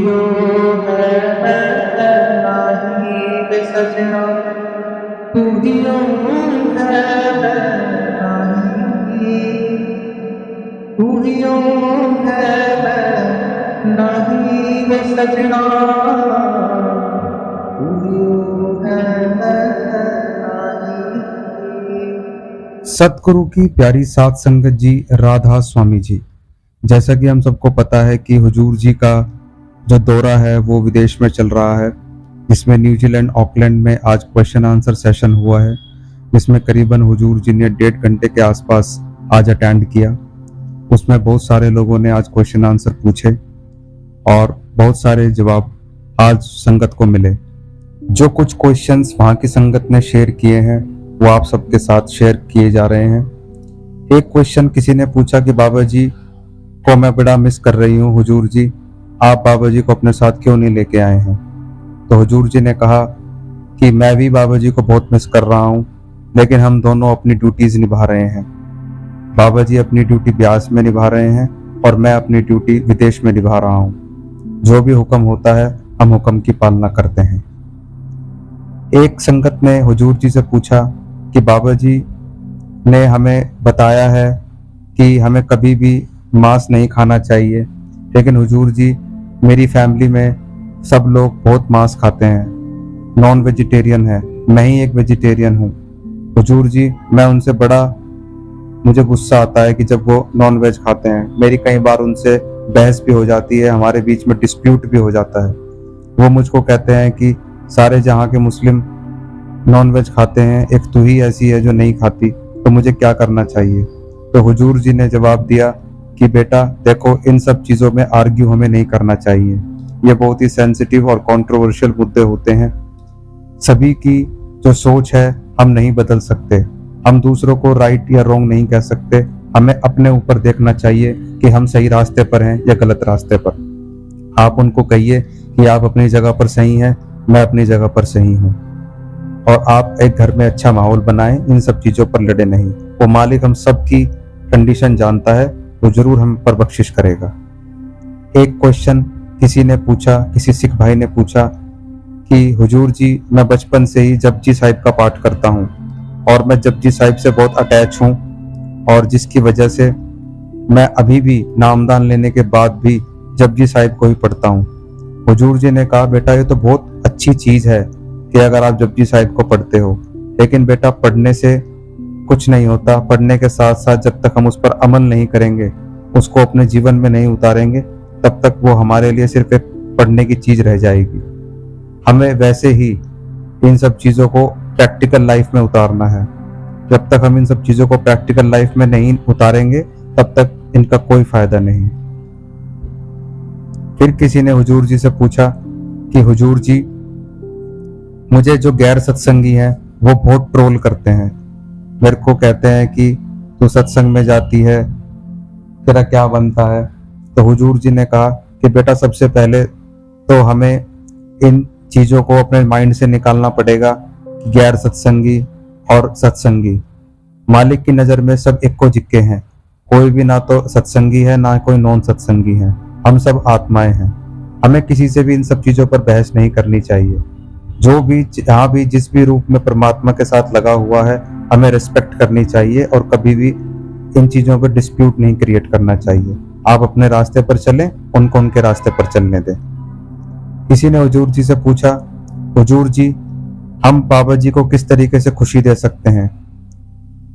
यो है नाही वे सजना, तू ही यो है नाही, तू ही यो है नाही वे सजना, तू ही यो है नाही। सतगुरु की प्यारी सात संगत जी, राधा स्वामी जी। जैसा कि हम सबको पता है कि हुजूर जी का जो दौरा है वो विदेश में चल रहा है, जिसमें न्यूजीलैंड ऑकलैंड में आज क्वेश्चन आंसर सेशन हुआ है, जिसमें करीबन हुजूर जी ने 1.5 घंटे के आसपास आज अटेंड किया। उसमें बहुत सारे लोगों ने आज क्वेश्चन आंसर पूछे और बहुत सारे जवाब आज संगत को मिले। जो कुछ क्वेश्चंस वहाँ की संगत ने शेयर किए हैं वो आप सबके साथ शेयर किए जा रहे हैं। एक क्वेश्चन किसी ने पूछा कि बाबा जी को मैं बड़ा मिस कर रही हूँ, हुजूर जी आप बाबा जी को अपने साथ क्यों नहीं लेके आए हैं। तो हुजूर जी ने कहा कि मैं भी बाबा जी को बहुत मिस कर रहा हूँ, लेकिन हम दोनों अपनी ड्यूटीज निभा रहे हैं। बाबा जी अपनी ड्यूटी ब्यास में निभा रहे हैं और मैं अपनी ड्यूटी विदेश में निभा रहा हूँ। जो भी हुक्म होता है हम हुक्म की पालना करते हैं। एक संगत ने हुजूर जी से पूछा कि बाबा जी ने हमें बताया है कि हमें कभी भी मांस नहीं खाना चाहिए, लेकिन हुजूर जी मेरी फैमिली में सब लोग बहुत मांस खाते हैं, नॉन वेजिटेरियन है, मैं ही एक वेजिटेरियन हूँ। हुजूर जी मैं उनसे बड़ा मुझे गुस्सा आता है कि जब वो नॉन वेज खाते हैं, मेरी कई बार उनसे बहस भी हो जाती है, हमारे बीच में डिस्प्यूट भी हो जाता है। वो मुझको कहते हैं कि सारे जहाँ के मुस्लिम नॉन वेज खाते हैं, एक तू ही ऐसी है जो नहीं खाती, तो मुझे क्या करना चाहिए। तो हुजूर जी ने जवाब दिया कि बेटा देखो, इन सब चीज़ों में आर्ग्यू हमें नहीं करना चाहिए, ये बहुत ही सेंसिटिव और कंट्रोवर्शियल मुद्दे होते हैं। सभी की जो सोच है हम नहीं बदल सकते, हम दूसरों को राइट या रॉन्ग नहीं कह सकते, हमें अपने ऊपर देखना चाहिए कि हम सही रास्ते पर हैं या गलत रास्ते पर। आप उनको कहिए कि आप अपनी जगह पर सही हैं, मैं अपनी जगह पर सही हूँ, और आप एक घर में अच्छा माहौल बनाएं, इन सब चीज़ों पर लड़े नहीं। वो मालिक हम सब की कंडीशन जानता है, वो जरूर हम पर बख्शिश करेगा। एक क्वेश्चन किसी ने पूछा, किसी सिख भाई ने पूछा कि हुजूर जी मैं बचपन से ही जपजी साहिब का पाठ करता हूँ और मैं जपजी साहिब से बहुत अटैच हूँ, और जिसकी वजह से मैं अभी भी नामदान लेने के बाद भी जपजी साहिब को ही पढ़ता हूँ। हुजूर जी ने कहा बेटा ये तो बहुत अच्छी चीज़ है कि अगर आप जपजी साहिब को पढ़ते हो, लेकिन बेटा पढ़ने से कुछ नहीं होता। पढ़ने के साथ साथ जब तक हम उस पर अमल नहीं करेंगे, उसको अपने जीवन में नहीं उतारेंगे, तब तक वो हमारे लिए सिर्फ एक पढ़ने की चीज रह जाएगी। हमें वैसे ही इन सब चीजों को प्रैक्टिकल लाइफ में उतारना है। जब तक हम इन सब चीजों को प्रैक्टिकल लाइफ में नहीं उतारेंगे, तब तक इनका कोई फायदा नहीं। फिर किसी ने हुजूर जी से पूछा कि हुजूर जी मुझे जो गैर सत्संगी हैं वो बहुत ट्रोल करते हैं, मेरे को कहते हैं कि तू सत्संग में जाती है, तेरा क्या बनता है। तो हुजूर जी ने कहा कि बेटा सबसे पहले तो हमें इन चीज़ों को अपने माइंड से निकालना पड़ेगा कि गैर सत्संगी और सत्संगी, मालिक की नज़र में सब इक्को जिक्के हैं। कोई भी ना तो सत्संगी है ना कोई नॉन सत्संगी है, हम सब आत्माएं हैं। हमें किसी से भी इन सब चीज़ों पर बहस नहीं करनी चाहिए। जो भी जहाँ भी जिस भी रूप में परमात्मा के साथ लगा हुआ है, हमें रिस्पेक्ट करनी चाहिए और कभी भी इन चीज़ों पर डिस्प्यूट नहीं क्रिएट करना चाहिए। आप अपने रास्ते पर चलें, उनको उनके रास्ते पर चलने दें। किसी ने हुजूर जी से पूछा, हुजूर जी हम बाबा जी को किस तरीके से खुशी दे सकते हैं।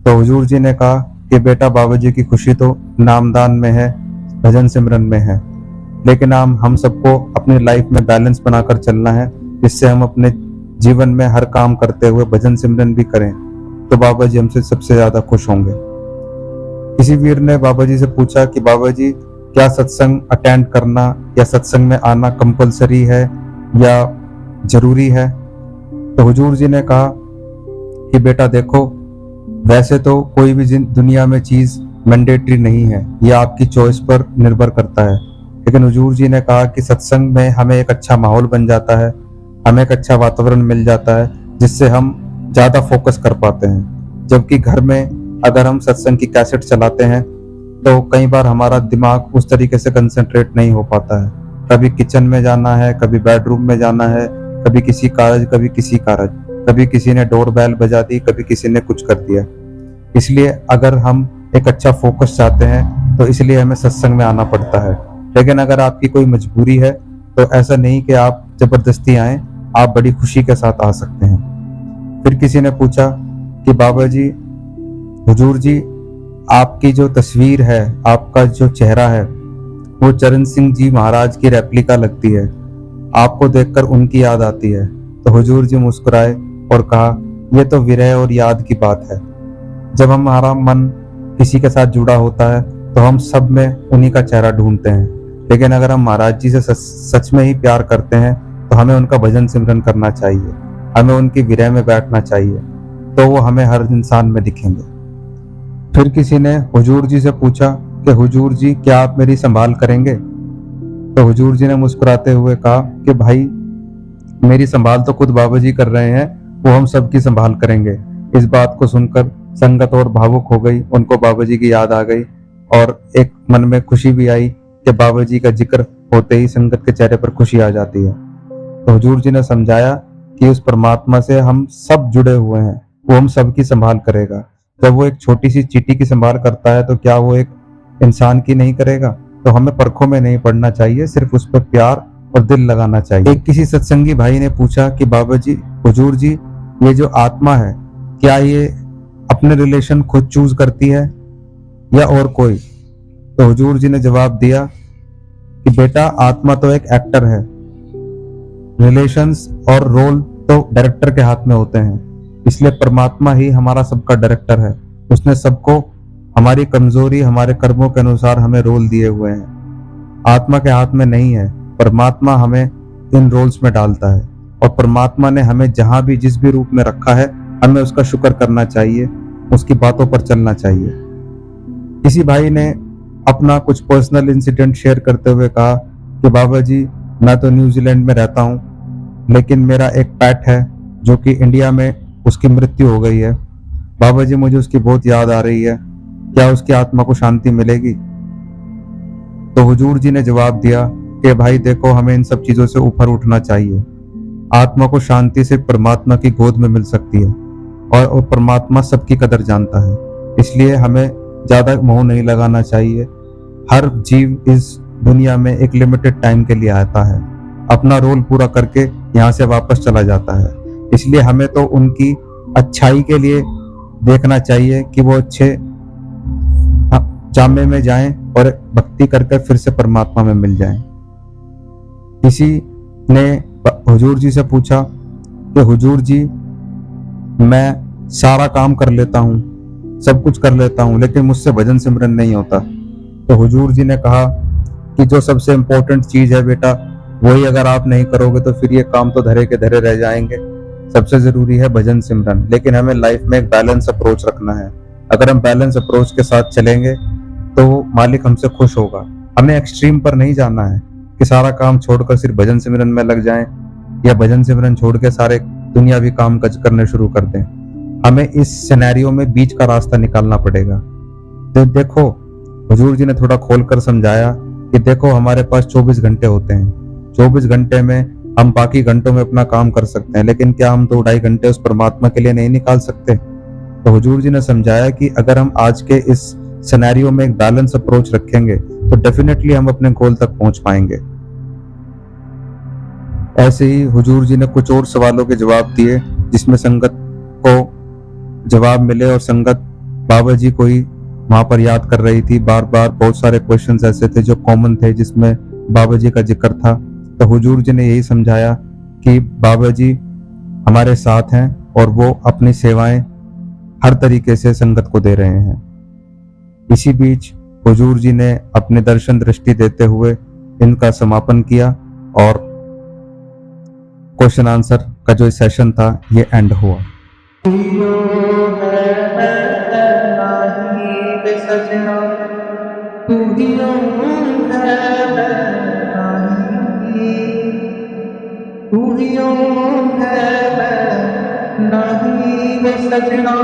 तो हुजूर जी ने कहा कि बेटा बाबा जी की खुशी तो नामदान में है, भजन सिमरन में है, लेकिन हम सबको अपनी लाइफ में बैलेंस बनाकर चलना है, जिससे हम अपने जीवन में हर काम करते हुए भजन सिमरन भी करें, तो बाबा जी हमसे सबसे ज्यादा खुश होंगे। किसी वीर ने बाबा जी से पूछा कि बाबा जी क्या सत्संग अटेंड करना या सत्संग में आना कंपलसरी है या जरूरी है। तो हुजूर जी ने कहा कि बेटा देखो, वैसे तो कोई भी दुनिया में चीज मैंडेटरी नहीं है, यह आपकी चॉइस पर निर्भर करता है, लेकिन हुजूर जी ने कहा कि सत्संग में हमें एक अच्छा माहौल बन जाता है, हमें एक अच्छा वातावरण मिल जाता है, जिससे हम ज्यादा फोकस कर पाते हैं। जबकि घर में अगर हम सत्संग की कैसेट चलाते हैं तो कई बार हमारा दिमाग उस तरीके से कंसंट्रेट नहीं हो पाता है, कभी किचन में जाना है, कभी बेडरूम में जाना है, कभी किसी कारज, कभी किसी कारज, कभी किसी ने डोर बेल बजा दी, कभी किसी ने कुछ कर दिया। इसलिए अगर हम एक अच्छा फोकस चाहते हैं तो इसलिए हमें सत्संग में आना पड़ता है। लेकिन अगर आपकी कोई मजबूरी है तो ऐसा नहीं कि आप जबरदस्ती आए, आप बड़ी खुशी के साथ आ सकते हैं। फिर किसी ने पूछा कि बाबा जी, हुजूर जी, आपकी जो तस्वीर है, आपका जो चेहरा है, वो चरण सिंह जी महाराज की रेप्लिका लगती है, आपको देखकर उनकी याद आती है। तो हुजूर जी मुस्कुराए और कहा, यह तो विरह और याद की बात है। जब हमारा मन किसी के साथ जुड़ा होता है तो हम सब में उन्हीं का चेहरा ढूंढते हैं। लेकिन अगर हम महाराज जी से सच में ही प्यार करते हैं तो हमें उनका भजन सिमरन करना चाहिए, हमें उनकी विरह में बैठना चाहिए, तो वो हमें हर इंसान में दिखेंगे। फिर किसी ने हुजूर जी से पूछा कि हुजूर जी, क्या आप मेरी संभाल करेंगे? तो हुजूर जी ने मुस्कुराते हुए कहा कि भाई, मेरी संभाल तो खुद बाबा जी कर रहे हैं, वो हम सबकी संभाल करेंगे। इस बात को सुनकर संगत और भावुक हो गई, उनको बाबा जी की याद आ गई और एक मन में खुशी भी आई कि बाबा जी का जिक्र होते ही संगत के चेहरे पर खुशी आ जाती है। तो हुजूर जी ने समझाया कि उस परमात्मा से हम सब जुड़े हुए हैं, वो हम सबकी संभाल करेगा। जब वो एक छोटी सी चींटी की संभाल करता है तो क्या वो एक इंसान की नहीं करेगा? तो हमें परखों में नहीं पड़ना चाहिए, सिर्फ उस पर प्यार और दिल लगाना चाहिए। एक किसी सत्संगी भाई ने पूछा कि बाबा जी, हुजूर जी, ये जो आत्मा है, क्या ये अपने रिलेशन खुद चूज करती है या और कोई? तो हुजूर जी ने जवाब दिया कि बेटा, आत्मा तो एक एक्टर है, रिलेशंस और रोल तो डायरेक्टर के हाथ में होते हैं। इसलिए परमात्मा ही हमारा सबका डायरेक्टर है। उसने सबको हमारी कमजोरी, हमारे कर्मों के अनुसार हमें रोल दिए हुए हैं। आत्मा के हाथ में नहीं है, परमात्मा हमें इन रोल्स में डालता है और परमात्मा ने हमें जहां भी जिस भी रूप में रखा है, हमें उसका शुक्र करना चाहिए, उसकी बातों पर चलना चाहिए। किसी भाई ने अपना कुछ पर्सनल इंसिडेंट शेयर करते हुए कहा कि बाबा जी, मैं तो न्यूजीलैंड में रहता हूँ, लेकिन मेरा एक पेट है जो कि इंडिया में उसकी मृत्यु हो गई है। बाबा जी, मुझे उसकी बहुत याद आ रही है, क्या उसकी आत्मा को शांति मिलेगी? तो हुजूर जी ने जवाब दिया कि भाई देखो, हमें इन सब चीजों से ऊपर उठना चाहिए। आत्मा को शांति सिर्फ परमात्मा की गोद में मिल सकती है और परमात्मा सबकी कदर जानता है। इसलिए हमें ज्यादा मोह नहीं लगाना चाहिए। हर जीव इस दुनिया में एक लिमिटेड टाइम के लिए आता है, अपना रोल पूरा करके यहाँ से वापस चला जाता है। इसलिए हमें तो उनकी अच्छाई के लिए देखना चाहिए कि वो अच्छे जामे में जाएं और भक्ति करके फिर से परमात्मा में मिल जाएं। किसी ने हुजूर जी से पूछा कि हुजूर जी, मैं सारा काम कर लेता हूँ, सब कुछ कर लेता हूँ, लेकिन मुझसे भजन सिमरन नहीं होता। तो हुजूर जी ने कहा कि जो सबसे इम्पोर्टेंट चीज है बेटा, वही अगर आप नहीं करोगे तो फिर ये काम तो धरे के धरे रह जाएंगे। सबसे जरूरी है भजन सिमरन, लेकिन हमें लाइफ में एक बैलेंस अप्रोच रखना है। अगर हम बैलेंस अप्रोच के साथ चलेंगे तो मालिक हमसे खुश होगा। हमें एक्सट्रीम पर नहीं जाना है कि सारा काम छोड़कर सिर्फ भजन सिमरन में लग जाएं या भजन सिमरन छोड़ के सारे दुनियावी काम काज करने शुरू कर दें। हमें इस सिनेरियो में बीच का रास्ता निकालना पड़ेगा। तो देखो, हुजूर जी ने थोड़ा खोलकर समझाया कि देखो, हमारे पास 24 घंटे होते हैं। 24 घंटे में हम बाकी घंटों में अपना काम कर सकते हैं, लेकिन क्या हम 2-2.5 घंटे उस परमात्मा के लिए नहीं निकाल सकते? तो हुजूर जी ने समझाया कि अगर हम आज के इस सिनेरियो में एक बैलेंस अप्रोच रखेंगे तो डेफिनेटली हम अपने गोल तक पहुंच पाएंगे। ऐसे ही हुजूर जी ने कुछ और सवालों के जवाब दिए जिसमें संगत को जवाब मिले और संगत बाबा जी को ही वहां पर याद कर रही थी। बार बार बहुत सारे क्वेश्चंस ऐसे थे जो कॉमन थे जिसमें बाबा जी का जिक्र था। तो हुजूर जी ने यही समझाया कि बाबा जी हमारे साथ हैं और वो अपनी सेवाएं हर तरीके से संगत को दे रहे हैं। इसी बीच हुजूर जी ने अपने दर्शन दृष्टि देते हुए इनका समापन किया और क्वेश्चन आंसर का जो सेशन था ये एंड हुआ। नहीं वे सजना